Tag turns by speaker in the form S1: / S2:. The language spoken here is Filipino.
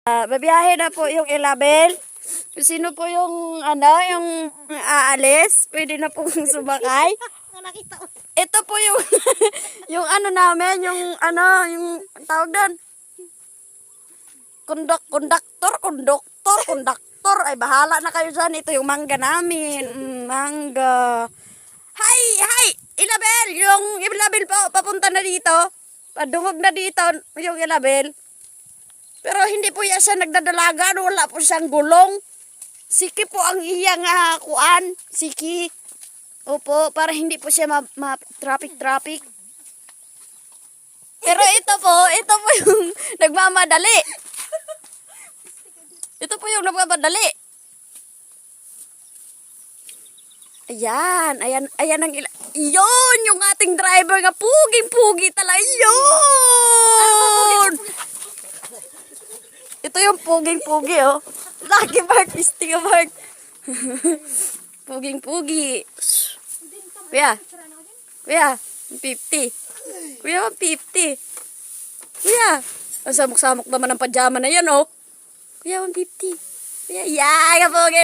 S1: Babiyahe na po yung Ilabel. Sino po yung yung aalis? Pwede na pong sumakay. Ito po yung yung namin, yung tawag doon. Konduktor. Ay bahala na kayo dyan. Ito yung mangga namin. Mangga. Hi! Ilabel! Yung Ilabel po, papunta na dito. Padungog na dito yung Ilabel. Pero hindi po yan siya nagdadalagan. Wala po siyang gulong. Siki po ang iyang kuan. Siki. Opo, para hindi po siya traffic. Pero ito po yung nagmamadali. Ito po yung nagmamadali. Ayan ang Yun, yung ating driver nga puging-pugi talaga. Yun! Ito yung puging-pugi, oh. Lucky Mark, pisting Mark. Puging-pugi. Kuya, 50. Kuya, 150. Kuya, ang samok-samok naman ng pajama na yan, oh. Kuya, 150. Kuya, yeah, kapugi.